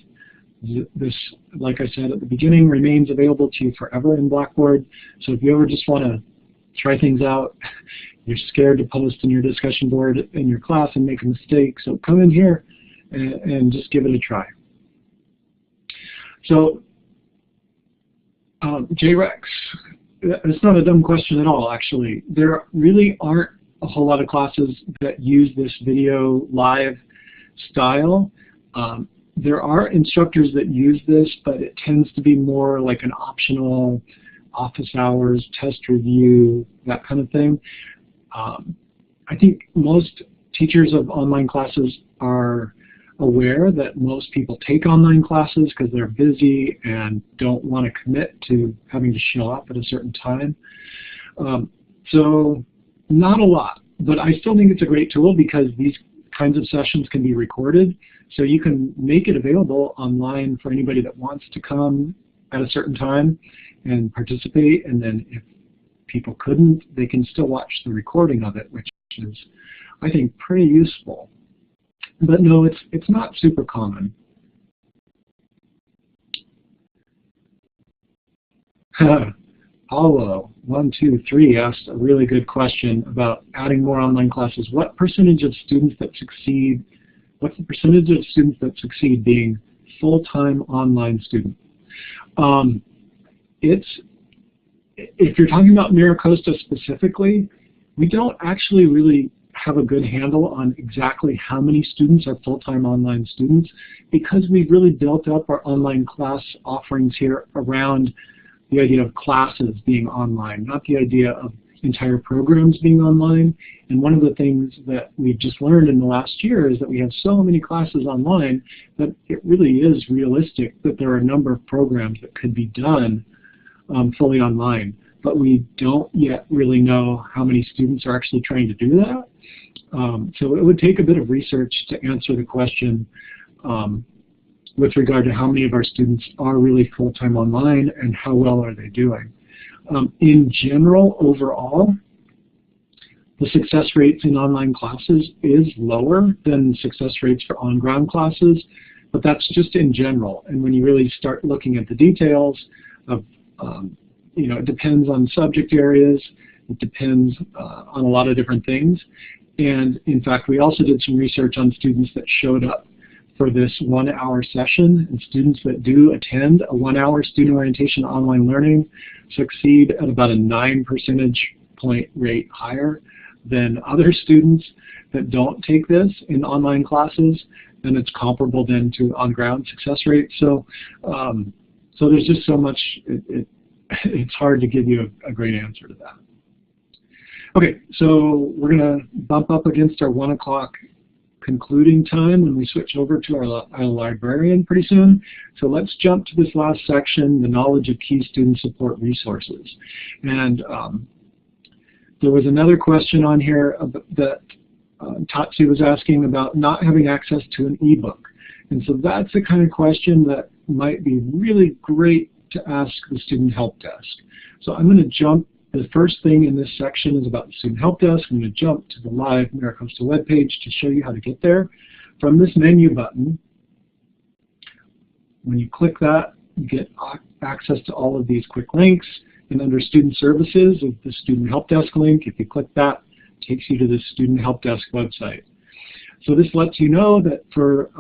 S1: This, like I said at the beginning, remains available to you forever in Blackboard. So if you ever just want to try things out, you're scared to post in your discussion board in your class and make a mistake, so come in here and just give it a try. So, J-Rex, it's not a dumb question at all, actually. There really aren't a whole lot of classes that use this video live style. There are instructors that use this, but it tends to be more like an optional office hours, test review, that kind of thing. I think most teachers of online classes are aware that most people take online classes because they're busy and don't want to commit to having to show up at a certain time. So not a lot, but I still think it's a great tool because these kinds of sessions can be recorded, so you can make it available online for anybody that wants to come at a certain time and participate, and then if people couldn't, they can still watch the recording of it, which is, I think, pretty useful. But no, it's not super common. Paulo, 123, asked a really good question about adding more online classes. What percentage of students that succeed, what's the percentage of students that succeed being full-time online students? If you're talking about MiraCosta specifically, we don't actually really have a good handle on exactly how many students are full-time online students, because we've really built up our online class offerings here around the idea of classes being online, not the idea of entire programs being online. And one of the things that we've just learned in the last year is that we have so many classes online that it really is realistic that there are a number of programs that could be done fully online. But we don't yet really know how many students are actually trying to do that. So it would take a bit of research to answer the question with regard to how many of our students are really full-time online and how well are they doing. In general, overall, the success rates in online classes is lower than success rates for on-ground classes, but that's just in general. And when you really start looking at the details of, it depends on subject areas, it depends on a lot of different things. And in fact, we also did some research on students that showed up for this 1-hour session, and students that do attend a 1-hour student orientation online learning succeed at about a 9 percentage point rate higher than other students that don't take this in online classes, and it's comparable then to on-ground success rate. So, so there's just so much, it's hard to give you a great answer to that. Okay, so we're going to bump up against our 1 o'clock concluding time when we switch over to our librarian pretty soon. So let's jump to this last section, the knowledge of key student support resources. And there was another question on here that Tatsi was asking about not having access to an ebook. And so that's the kind of question that might be really great to ask the Student Help Desk. So I'm going to jump. The first thing in this section is about the Student Help Desk. I'm going to jump to the live MiraCosta webpage to show you how to get there. From this menu button, when you click that, you get access to all of these quick links. And under Student Services is the Student Help Desk link. If you click that, it takes you to the Student Help Desk website. So this lets you know that for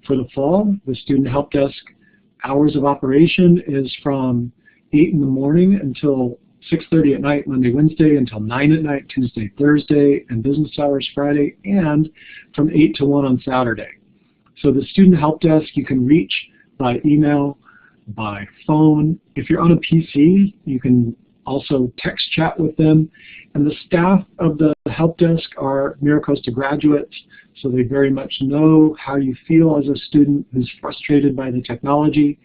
S1: the fall, the Student Help Desk hours of operation is from 8 in the morning until 6:30 at night, Monday, Wednesday, until 9 at night, Tuesday, Thursday, and business hours Friday, and from 8 to 1 on Saturday. So the Student Help Desk you can reach by email, by phone. If you're on a PC, you can also text chat with them. And the staff of the Help Desk are MiraCosta graduates, so they very much know how you feel as a student who's frustrated by the technology.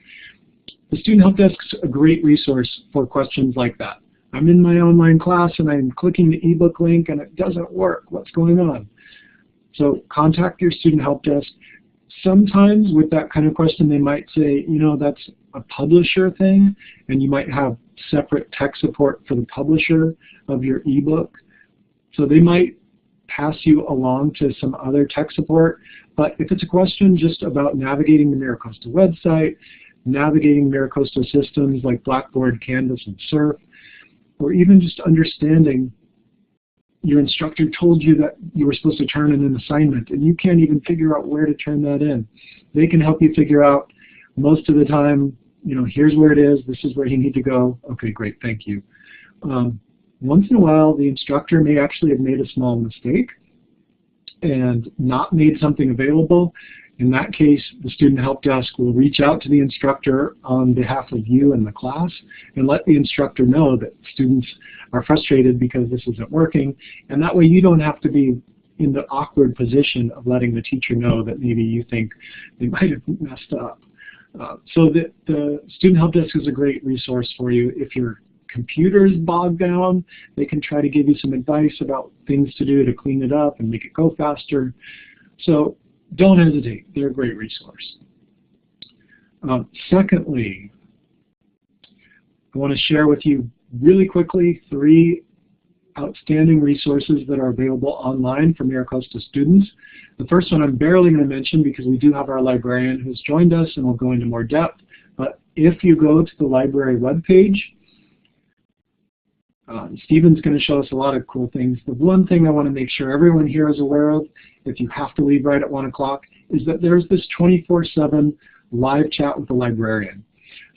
S1: The Student Help Desk is a great resource for questions like that. I'm in my online class and I'm clicking the ebook link and it doesn't work. What's going on? So contact your Student Help Desk. Sometimes with that kind of question they might say, that's a publisher thing, and you might have separate tech support for the publisher of your ebook. So they might pass you along to some other tech support. But if it's a question just about navigating the MiraCosta website, navigating MiraCosta systems like Blackboard, Canvas, and Surf, or even just understanding your instructor told you that you were supposed to turn in an assignment and you can't even figure out where to turn that in. They can help you figure out most of the time, here's where it is, this is where you need to go. Okay, great, thank you. Once in a while, the instructor may actually have made a small mistake and not made something available. In that case, the Student Help Desk will reach out to the instructor on behalf of you and the class and let the instructor know that students are frustrated because this isn't working. And that way you don't have to be in the awkward position of letting the teacher know that maybe you think they might have messed up. So the Student Help Desk is a great resource for you. If your computer is bogged down, they can try to give you some advice about things to do to clean it up and make it go faster. So don't hesitate. They're a great resource. Secondly, I want to share with you really quickly 3 outstanding resources that are available online for MiraCosta students. The first one I'm barely going to mention because we do have our librarian who's joined us and will go into more depth. But if you go to the library webpage, Stephen's going to show us a lot of cool things. The one thing I want to make sure everyone here is aware of, if you have to leave right at 1 o'clock, is that there's this 24/7 live chat with the librarian.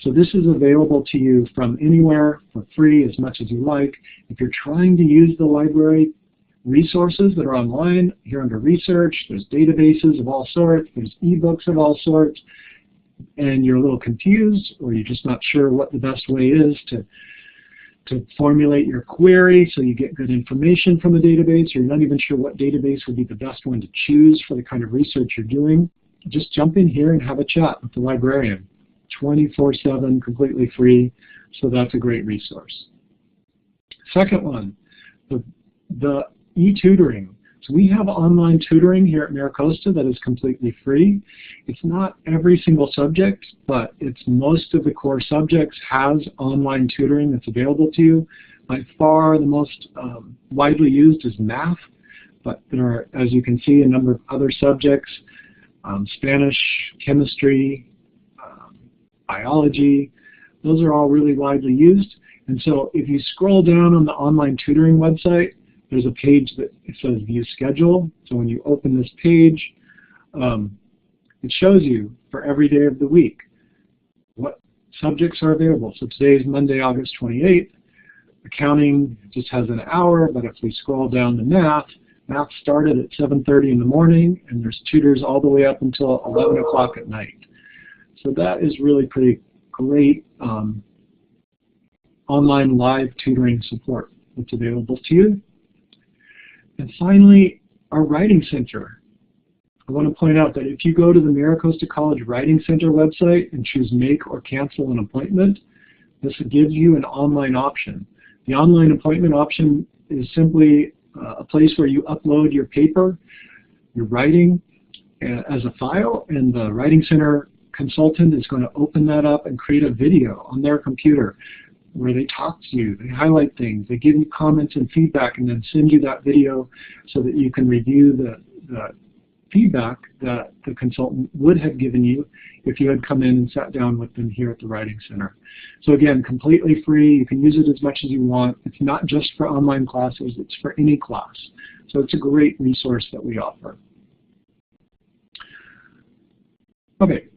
S1: So this is available to you from anywhere for free as much as you like. If you're trying to use the library resources that are online, here under research, there's databases of all sorts, there's ebooks of all sorts, and you're a little confused or you're just not sure what the best way is to to formulate your query so you get good information from the database. You're not even sure what database would be the best one to choose for the kind of research you're doing. Just jump in here and have a chat with the librarian. 24/7, completely free, so that's a great resource. Second one, the e-tutoring. So we have online tutoring here at MiraCosta that is completely free. It's not every single subject, but it's most of the core subjects has online tutoring that's available to you. By far the most widely used is math, but there are, as you can see, a number of other subjects, Spanish, chemistry, biology. Those are all really widely used. And so if you scroll down on the online tutoring website, there's a page that it says View Schedule. So when you open this page, it shows you for every day of the week what subjects are available. So today is Monday, August 28th. Accounting just has an hour, but if we scroll down to math started at 7:30 in the morning, and there's tutors all the way up until 11 o'clock at night. So that is really pretty great online live tutoring support that's available to you. And finally, our Writing Center. I want to point out that if you go to the MiraCosta College Writing Center website and choose Make or Cancel an Appointment, this gives you an online option. The online appointment option is simply a place where you upload your paper, your writing, as a file, and the Writing Center consultant is going to open that up and create a video on their computer where they talk to you, they highlight things, they give you comments and feedback, and then send you that video so that you can review the feedback that the consultant would have given you if you had come in and sat down with them here at the Writing Center. So again, completely free. You can use it as much as you want. It's not just for online classes, it's for any class. So it's a great resource that we offer. Okay.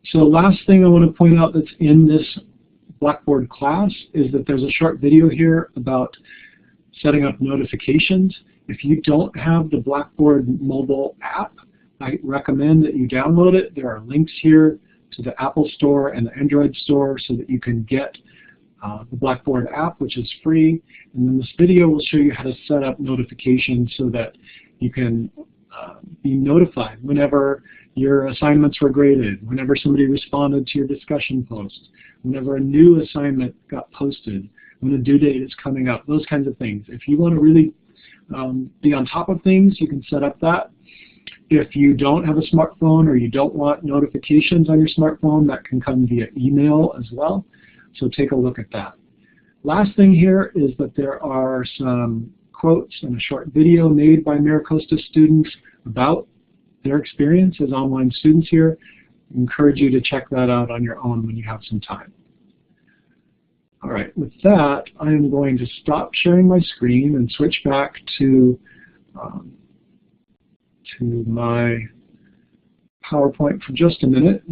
S1: So last thing I want to point out that's in this Blackboard class is that there's a short video here about setting up notifications. If you don't have the Blackboard mobile app, I recommend that you download it. There are links here to the Apple Store and the Android Store so that you can get the Blackboard app, which is free. And then this video will show you how to set up notifications so that you can be notified whenever your assignments were graded, whenever somebody responded to your discussion post, whenever a new assignment got posted, when a due date is coming up, those kinds of things. If you want to really be on top of things, you can set up that. If you don't have a smartphone or you don't want notifications on your smartphone, that can come via email as well. So take a look at that. Last thing here is that there are some quotes and a short video made by MiraCosta students about their experience as online students here. I encourage you to check that out on your own when you have some time. All right, with that, I am going to stop sharing my screen and switch back to my PowerPoint for just a minute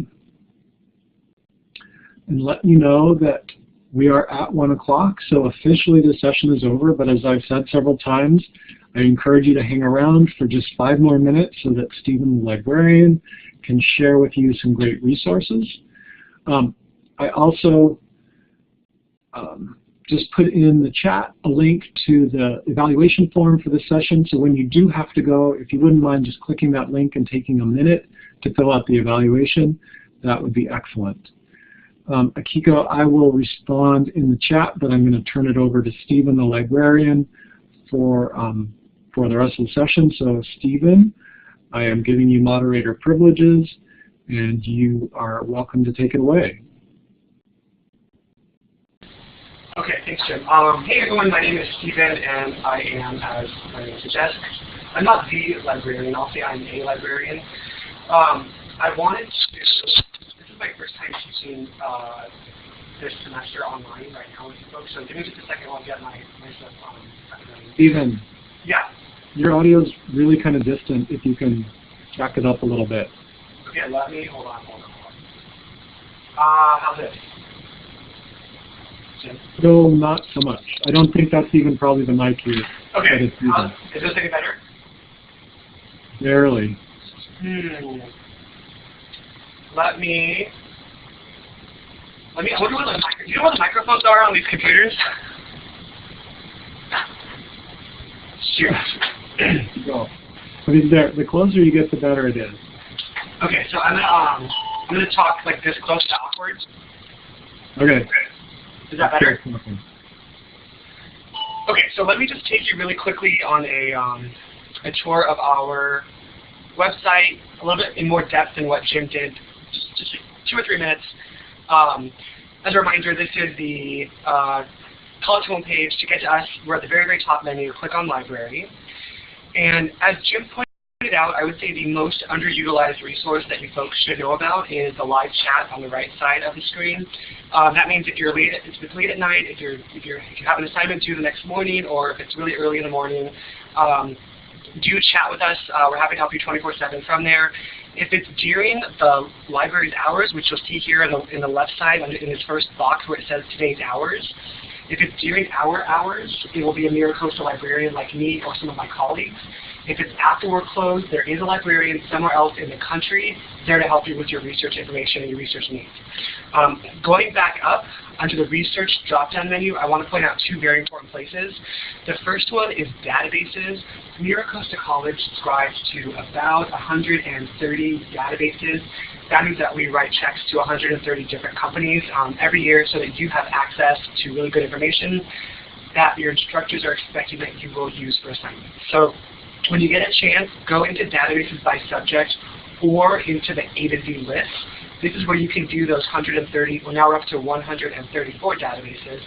S1: and let you know that we are at 1 o'clock, so officially the session is over, but as I've said several times, I encourage you to hang around for just 5 more minutes so that Stephen, the librarian, can share with you some great resources. I also just put in the chat a link to the evaluation form for this session, so when you do have to go, if you wouldn't mind just clicking that link and taking a minute to fill out the evaluation, that would be excellent. Akiko, I will respond in the chat, but I'm going to turn it over to Stephen, the librarian, for the rest of the session. So Stephen, I am giving you moderator privileges, and you are welcome to take it away.
S2: Okay, thanks, Jim. Hey everyone, my name is Stephen, and I am, as my name suggests, I'm not the librarian, I'll say I'm a librarian. I wanted to, this is my first time teaching this semester online right now with you folks, so give me just a second while I get my stuff on.
S1: Stephen.
S2: Yeah.
S1: Your audio is really kind of distant. If you can jack it up a little bit.
S2: Okay, let me, hold on. How's it? Jim?
S1: No, not so much. I don't think that's even probably the mic here.
S2: Okay, is this any better?
S1: Barely.
S2: I wonder what do you know what the microphones are on these computers? Shoot.
S1: Go. I mean, the closer you get, the better it is.
S2: Okay, so I'm gonna talk like this close to awkward.
S1: Okay.
S2: Is that better? Okay, so let me just take you really quickly on a tour of our website, a little bit in more depth than what Jim did, just 2 or 3 minutes. As a reminder, this is the college homepage. To get to us, we're at the very, very top menu. Click on Library. And as Jim pointed out, I would say the most underutilized resource that you folks should know about is the live chat on the right side of the screen. That means if it's late at night, if you have an assignment due the next morning, or if it's really early in the morning, do chat with us. We're happy to help you 24/7 from there. If it's during the library's hours, which you'll see here in the left side in this first box where it says today's hours, if it's during our hours, it will be a MiraCosta librarian like me or some of my colleagues. If it's after we're closed, there is a librarian somewhere else in the country there to help you with your research information and your research needs. Going back up under the research drop-down menu, I want to point out 2 very important places. The first one is databases. MiraCosta College subscribes to about 130 databases. That means that we write checks to 130 different companies every year so that you have access to really good information that your instructors are expecting that you will use for assignments. So when you get a chance, go into databases by subject or into the A to Z list. This is where you can view those 130, well now we're up to 134 databases.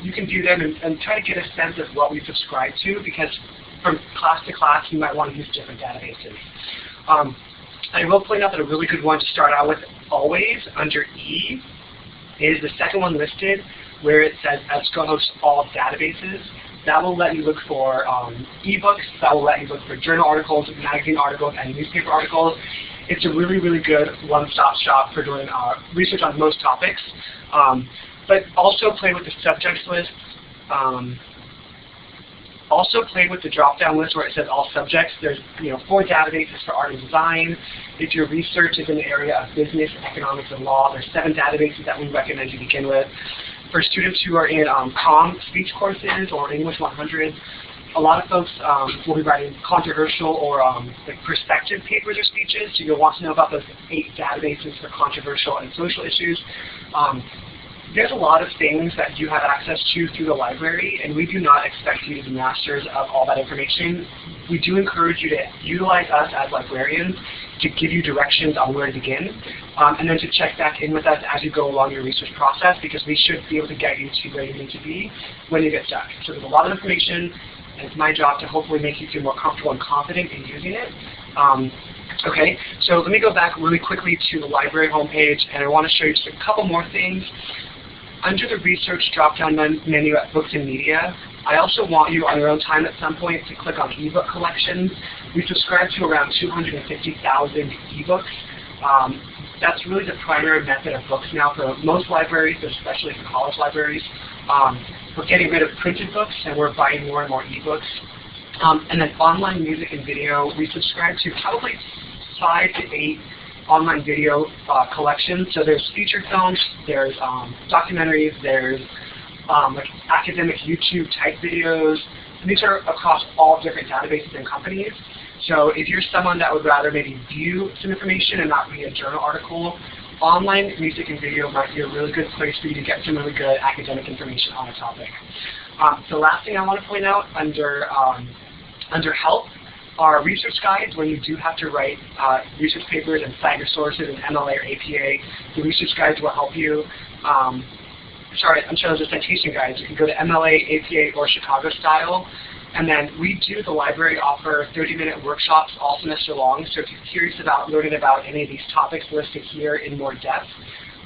S2: You can view them and try to get a sense of what we subscribe to, because from class to class you might want to use different databases. I will point out that a really good one to start out with always under E is the second one listed where it says EBSCO hosts all databases. That will let you look for ebooks. That will let you look for journal articles, magazine articles, and newspaper articles. It's a really, really good one-stop shop for doing research on most topics. But also play with the subjects list. Also play with the drop-down list where it says all subjects. There's 4 databases for art and design. If your research is in the area of business, economics, and law, there's 7 databases that we recommend you begin with. For students who are in COM speech courses or English 100, a lot of folks will be writing controversial or like perspective papers or speeches, so you'll want to know about those 8 databases for controversial and social issues. There's a lot of things that you have access to through the library, and we do not expect you to be masters of all that information. We do encourage you to utilize us as librarians to give you directions on where to begin, and then to check back in with us as you go along your research process, because we should be able to get you to where you need to be when you get stuck. So there's a lot of information, and it's my job to hopefully make you feel more comfortable and confident in using it. Okay, so let me go back really quickly to the library homepage, and I want to show you just a couple more things. Under the research drop-down menu at Books and Media, I also want you on your own time at some point to click on ebook collections. We subscribe to around 250,000 ebooks. That's really the primary method of books now for most libraries, especially for college libraries. We're getting rid of printed books, and we're buying more and more ebooks. And then online music and video, we subscribe to probably 5 to 8 online video collections. So there's feature films, there's documentaries, there's like academic YouTube type videos. And these are across all different databases and companies. So if you're someone that would rather maybe view some information and not read a journal article, online music and video might be a really good place for you to get some really good academic information on a topic. The last thing I want to point out under help are research guides when you do have to write research papers and cite your sources in MLA or APA. The research guides will help you. Sorry, I'm sorry, those are citation guides. You can go to MLA, APA, or Chicago style. And then we do, the library, offer 30-minute workshops all semester long. So if you're curious about learning about any of these topics listed here in more depth,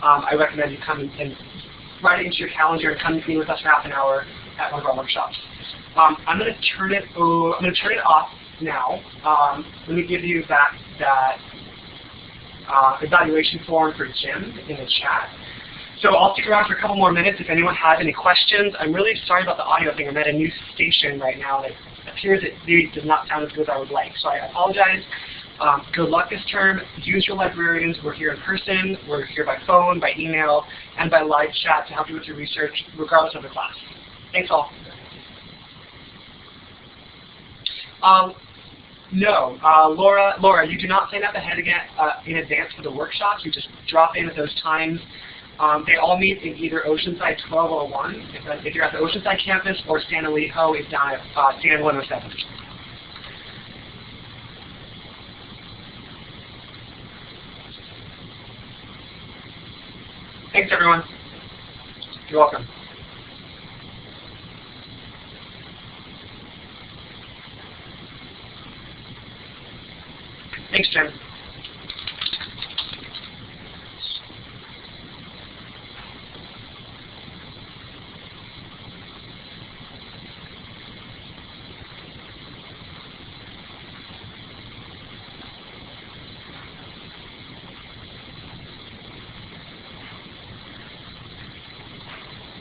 S2: I recommend you come and write it into your calendar and come meet with us for half an hour at one of our workshops. I'm going to turn it off now. Let me give you back that evaluation form for Jim in the chat. So I'll stick around for a couple more minutes if anyone has any questions. I'm really sorry about the audio thing. I'm at a new station right now, and it appears it maybe does not sound as good as I would like. So I apologize. Good luck this term. Use your librarians. We're here in person, we're here by phone, by email, and by live chat to help you with your research, regardless of the class. Thanks all. No, Laura, you do not sign up ahead again in advance for the workshops. You just drop in at those times. They all meet in either Oceanside 1201, if you're at the Oceanside campus, or San Elijo is down at San 107. Thanks, everyone. You're welcome. Thanks, Jim.